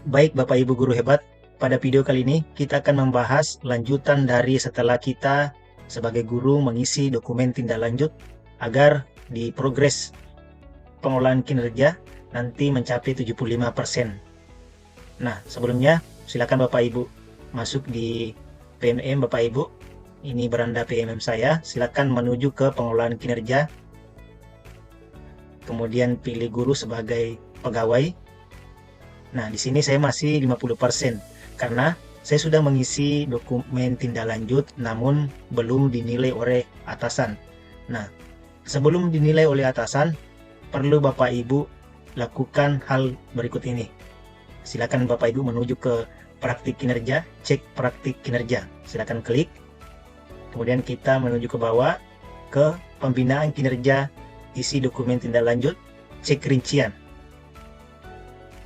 Baik Bapak Ibu guru hebat, pada video kali ini kita akan membahas lanjutan dari setelah kita sebagai guru mengisi dokumen tindak lanjut agar di progres pengelolaan kinerja nanti mencapai 75%. Nah, sebelumnya silakan Bapak Ibu masuk di PMM Bapak Ibu. Ini beranda PMM saya. Silakan menuju ke pengelolaan kinerja. Kemudian pilih guru sebagai pegawai. Nah, di sini saya masih 50% karena saya sudah mengisi dokumen tindak lanjut namun belum dinilai oleh atasan. Nah, sebelum dinilai oleh atasan, perlu Bapak Ibu lakukan hal berikut ini. Silakan Bapak Ibu menuju ke praktik kinerja, cek praktik kinerja. Silakan klik. Kemudian kita menuju ke bawah ke pembinaan kinerja, isi dokumen tindak lanjut, cek rincian.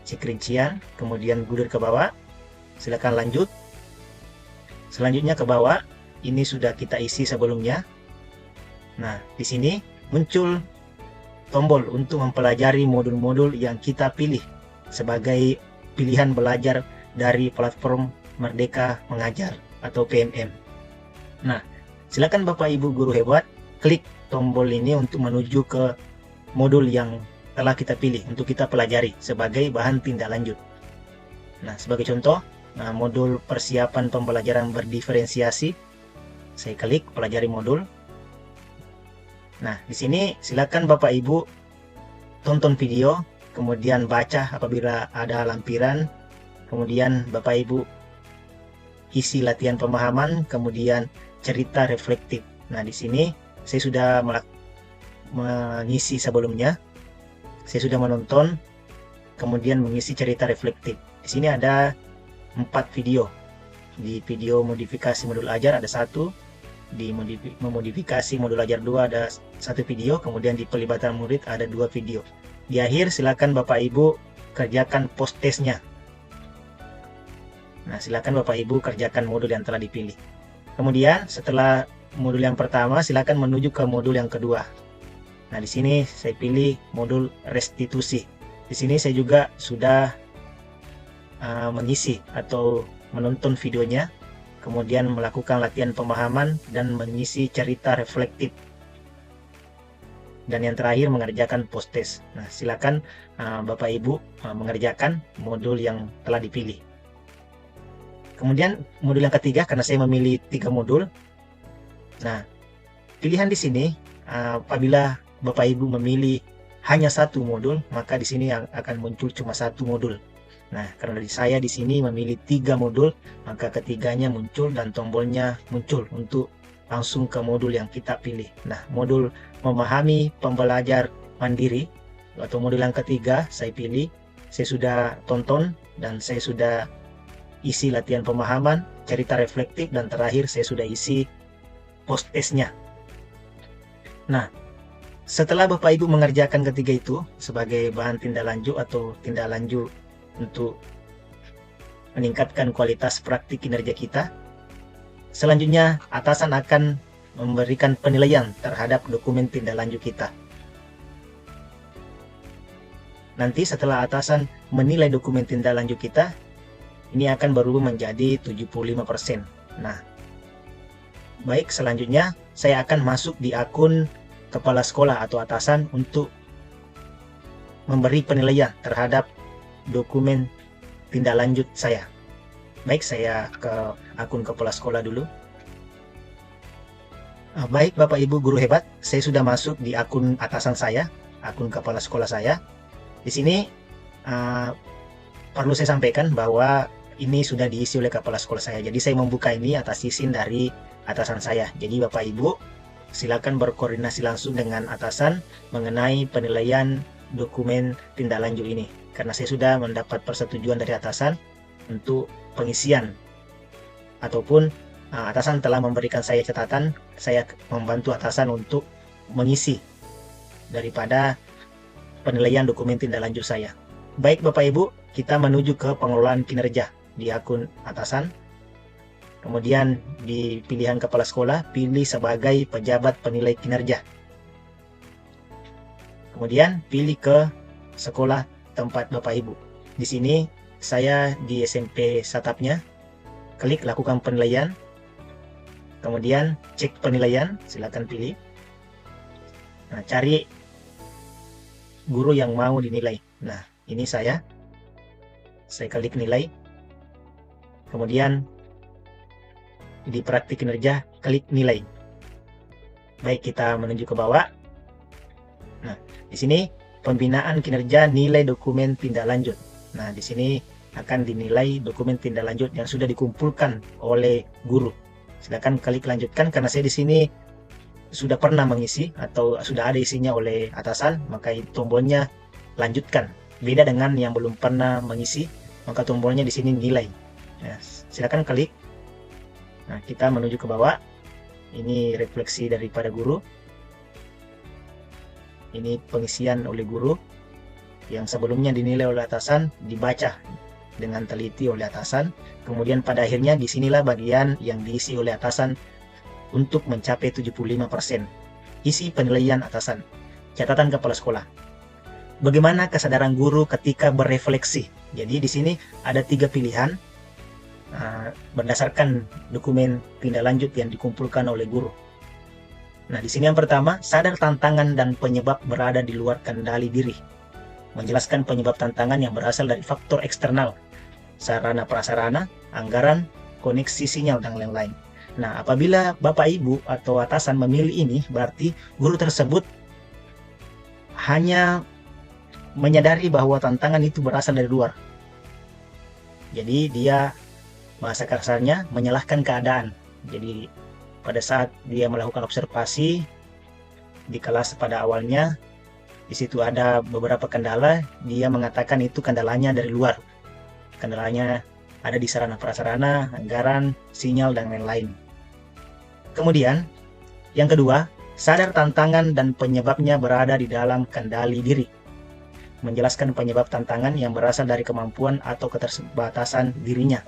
Cek rincian, kemudian gulir ke bawah, silakan lanjut. Selanjutnya ke bawah, ini sudah kita isi sebelumnya. Nah, di sini muncul tombol untuk mempelajari modul-modul yang kita pilih sebagai pilihan belajar dari platform Merdeka Mengajar atau PMM. Nah, silakan Bapak Ibu guru hebat, klik tombol ini untuk menuju ke modul yang telah kita pilih untuk kita pelajari sebagai bahan tindak lanjut. Nah, sebagai contoh, modul persiapan pembelajaran berdiferensiasi, saya klik pelajari modul. Nah, di sini silakan Bapak Ibu tonton video, kemudian baca apabila ada lampiran, kemudian Bapak Ibu isi latihan pemahaman, kemudian cerita reflektif. Nah, di sini saya sudah mengisi sebelumnya. Saya sudah menonton, kemudian mengisi cerita reflektif. Di sini ada 4 video. Di video modifikasi modul ajar ada 1, di memodifikasi modul ajar 2 ada 1 video, kemudian di pelibatan murid ada 2 video. Di akhir silakan Bapak Ibu kerjakan post testnya. Nah, silakan Bapak Ibu kerjakan modul yang telah dipilih. Kemudian setelah modul yang pertama, silakan menuju ke modul yang kedua. Nah, di sini saya pilih modul restitusi. Di sini saya juga sudah mengisi atau menonton videonya, kemudian melakukan latihan pemahaman dan mengisi cerita reflektif. Dan yang terakhir mengerjakan post test. Nah, silakan Bapak Ibu mengerjakan modul yang telah dipilih. Kemudian modul yang ketiga, karena saya memilih 3 modul. Nah, pilihan di sini apabila Bapak Ibu memilih hanya 1 modul, maka di sini akan muncul cuma 1 modul. Nah, karena saya di sini memilih 3 modul, maka ketiganya muncul dan tombolnya muncul untuk langsung ke modul yang kita pilih. Nah, modul memahami pembelajar mandiri atau modul yang ketiga saya pilih. Saya sudah tonton dan saya sudah isi latihan pemahaman, cerita reflektif, dan terakhir saya sudah isi post testnya. Nah, setelah Bapak Ibu mengerjakan ketiga itu sebagai bahan tindak lanjut atau tindak lanjut untuk meningkatkan kualitas praktik kinerja kita, selanjutnya atasan akan memberikan penilaian terhadap dokumen tindak lanjut kita. Nanti setelah atasan menilai dokumen tindak lanjut kita, ini akan berubah menjadi 75%. Nah, baik, selanjutnya saya akan masuk di akun kepala sekolah atau atasan untuk memberi penilaian terhadap dokumen tindak lanjut saya. Baik, saya ke akun kepala sekolah dulu. Baik Bapak Ibu guru hebat, saya sudah masuk di akun atasan saya, akun kepala sekolah saya. Di sini perlu saya sampaikan bahwa ini sudah diisi oleh kepala sekolah saya. Jadi saya membuka ini atas izin dari atasan saya. Jadi Bapak Ibu silakan berkoordinasi langsung dengan atasan mengenai penilaian dokumen tindak lanjut ini. Karena saya sudah mendapat persetujuan dari atasan untuk pengisian, ataupun atasan telah memberikan saya catatan, saya membantu atasan untuk mengisi daripada penilaian dokumen tindak lanjut saya. Baik Bapak Ibu, kita menuju ke pengelolaan kinerja di akun atasan. Kemudian di pilihan kepala sekolah, pilih sebagai pejabat penilai kinerja. Kemudian pilih ke sekolah tempat Bapak Ibu. Di sini saya di SMP Satapnya, klik lakukan penilaian, kemudian cek penilaian, silakan pilih. Nah, cari guru yang mau dinilai. Nah, ini saya klik nilai, kemudian di praktik kinerja klik nilai. Baik, kita menuju ke bawah. Nah, di sini pembinaan kinerja nilai dokumen tindak lanjut. Nah, di sini akan dinilai dokumen tindak lanjut yang sudah dikumpulkan oleh guru. Silakan klik lanjutkan, karena saya di sini sudah pernah mengisi atau sudah ada isinya oleh atasan, maka tombolnya lanjutkan. Beda dengan yang belum pernah mengisi, maka tombolnya di sini nilai. Nah, silakan klik. Nah, kita menuju ke bawah. Ini refleksi daripada guru. Ini pengisian oleh guru yang sebelumnya dinilai oleh atasan, dibaca dengan teliti oleh atasan. Kemudian pada akhirnya disinilah bagian yang diisi oleh atasan untuk mencapai 75%. Isi penilaian atasan. Catatan kepala sekolah. Bagaimana kesadaran guru ketika berefleksi? Jadi di sini ada 3 pilihan berdasarkan dokumen tindak lanjut yang dikumpulkan oleh guru. Nah, di sini yang pertama, sadar tantangan dan penyebab berada di luar kendali diri. Menjelaskan penyebab tantangan yang berasal dari faktor eksternal, sarana prasarana, anggaran, koneksi sinyal, dan lain-lain. Nah, apabila Bapak Ibu atau atasan memilih ini, berarti guru tersebut hanya menyadari bahwa tantangan itu berasal dari luar. Jadi dia, bahasa kasarnya, menyalahkan keadaan. Jadi pada saat dia melakukan observasi di kelas pada awalnya, di situ ada beberapa kendala, dia mengatakan itu kendalanya dari luar. Kendalanya ada di sarana prasarana, anggaran, sinyal, dan lain-lain. Kemudian, yang kedua, sadar tantangan dan penyebabnya berada di dalam kendali diri. Menjelaskan penyebab tantangan yang berasal dari kemampuan atau keterbatasan dirinya,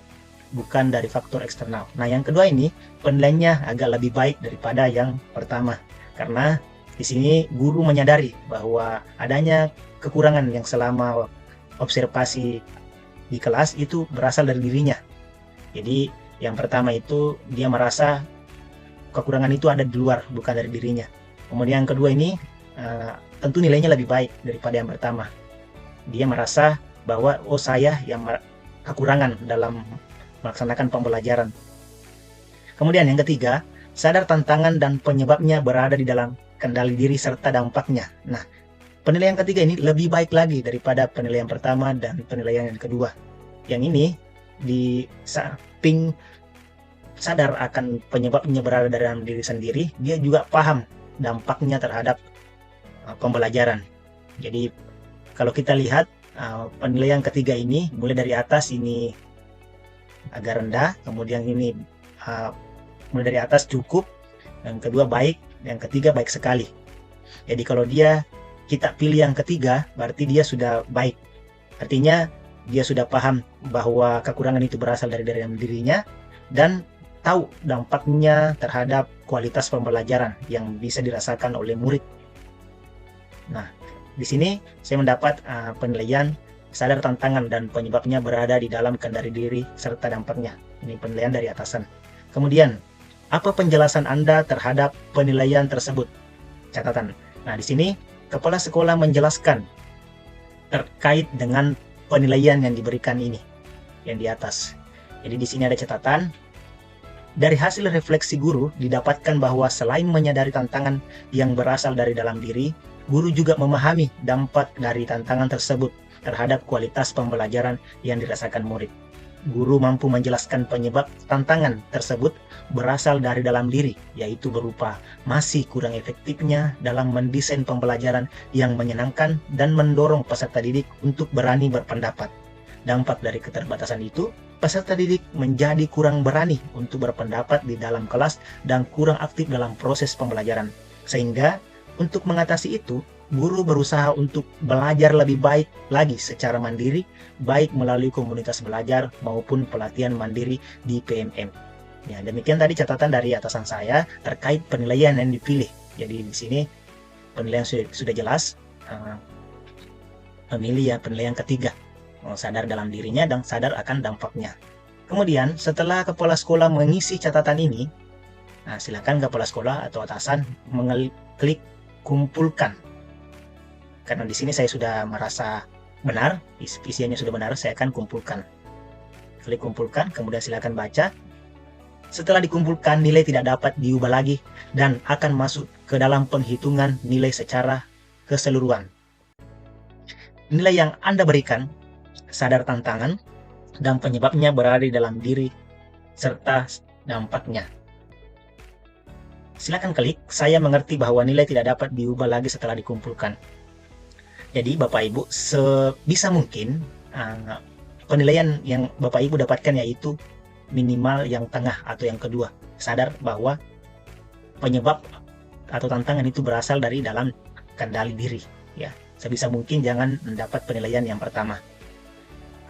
bukan dari faktor eksternal. Nah, yang kedua ini penilaiannya agak lebih baik daripada yang pertama, karena di sini guru menyadari bahwa adanya kekurangan yang selama observasi di kelas itu berasal dari dirinya. Jadi yang pertama itu dia merasa kekurangan itu ada di luar, bukan dari dirinya. Kemudian yang kedua ini tentu nilainya lebih baik daripada yang pertama. Dia merasa bahwa saya yang kekurangan dalam melaksanakan pembelajaran. Kemudian yang ketiga, sadar tantangan dan penyebabnya berada di dalam kendali diri serta dampaknya. Nah, penilaian ketiga ini lebih baik lagi daripada penilaian pertama dan penilaian yang kedua. Yang ini di samping sadar akan penyebabnya berada dalam diri sendiri, dia juga paham dampaknya terhadap pembelajaran. Jadi kalau kita lihat penilaian ketiga ini, mulai dari atas ini agak rendah, kemudian ini mulai dari atas cukup, yang kedua baik, yang ketiga baik sekali. Jadi kalau kita pilih yang ketiga, berarti dia sudah baik. Artinya dia sudah paham bahwa kekurangan itu berasal dari dalam dirinya dan tahu dampaknya terhadap kualitas pembelajaran yang bisa dirasakan oleh murid. Nah, di sini saya mendapat penilaian sadar tantangan dan penyebabnya berada di dalam kendali diri serta dampaknya. Ini penilaian dari atasan. Kemudian, apa penjelasan Anda terhadap penilaian tersebut? Catatan. Nah, di sini kepala sekolah menjelaskan terkait dengan penilaian yang diberikan ini, yang di atas. Jadi di sini ada catatan. Dari hasil refleksi guru didapatkan bahwa selain menyadari tantangan yang berasal dari dalam diri, guru juga memahami dampak dari tantangan tersebut terhadap kualitas pembelajaran yang dirasakan murid. Guru mampu menjelaskan penyebab tantangan tersebut berasal dari dalam diri, yaitu berupa masih kurang efektifnya dalam mendesain pembelajaran yang menyenangkan dan mendorong peserta didik untuk berani berpendapat. Dampak dari keterbatasan itu, peserta didik menjadi kurang berani untuk berpendapat di dalam kelas dan kurang aktif dalam proses pembelajaran. Sehingga untuk mengatasi itu, guru berusaha untuk belajar lebih baik lagi secara mandiri, baik melalui komunitas belajar maupun pelatihan mandiri di PMM. Ya, demikian tadi catatan dari atasan saya terkait penilaian yang dipilih. Jadi di sini penilaian sudah jelas, memilih ya penilaian ketiga. sadar dalam dirinya dan sadar akan dampaknya. Kemudian setelah kepala sekolah mengisi catatan ini, silakan kepala sekolah atau atasan mengklik kumpulkan. Karena di sini saya sudah merasa benar, isiannya sudah benar, saya akan kumpulkan. Klik kumpulkan, kemudian silakan baca. Setelah dikumpulkan, nilai tidak dapat diubah lagi dan akan masuk ke dalam penghitungan nilai secara keseluruhan. Nilai yang Anda berikan sadar tantangan dan penyebabnya berada di dalam diri serta dampaknya. Silakan klik, saya mengerti bahwa nilai tidak dapat diubah lagi setelah dikumpulkan. Jadi Bapak Ibu sebisa mungkin penilaian yang Bapak Ibu dapatkan yaitu minimal yang tengah atau yang kedua. Sadar bahwa penyebab atau tantangan itu berasal dari dalam kendali diri. Ya, sebisa mungkin jangan mendapat penilaian yang pertama.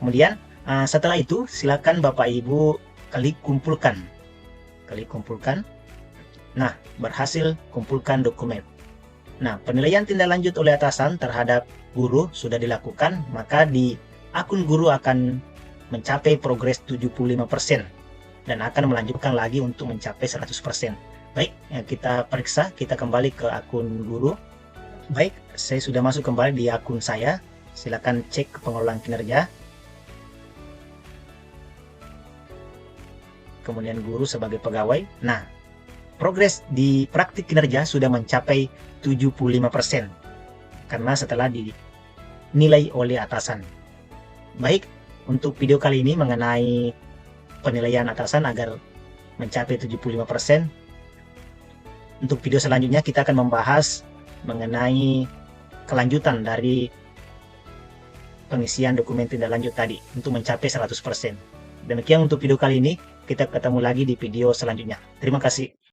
Kemudian setelah itu silakan Bapak Ibu klik kumpulkan. Klik kumpulkan. Nah, berhasil kumpulkan dokumen. Nah, penilaian tindak lanjut oleh atasan terhadap guru sudah dilakukan, maka di akun guru akan mencapai progres 75% dan akan melanjutkan lagi untuk mencapai 100%. Baik, kita periksa, kita kembali ke akun guru. Baik, saya sudah masuk kembali di akun saya. Silakan cek pengelolaan kinerja. Kemudian guru sebagai pegawai. Nah, progres di praktik kinerja sudah mencapai 75% karena setelah dinilai oleh atasan. Baik, untuk video kali ini mengenai penilaian atasan agar mencapai 75%. Untuk video selanjutnya kita akan membahas mengenai kelanjutan dari pengisian dokumen tindak lanjut tadi untuk mencapai 100%. Demikian untuk video kali ini, kita ketemu lagi di video selanjutnya. Terima kasih.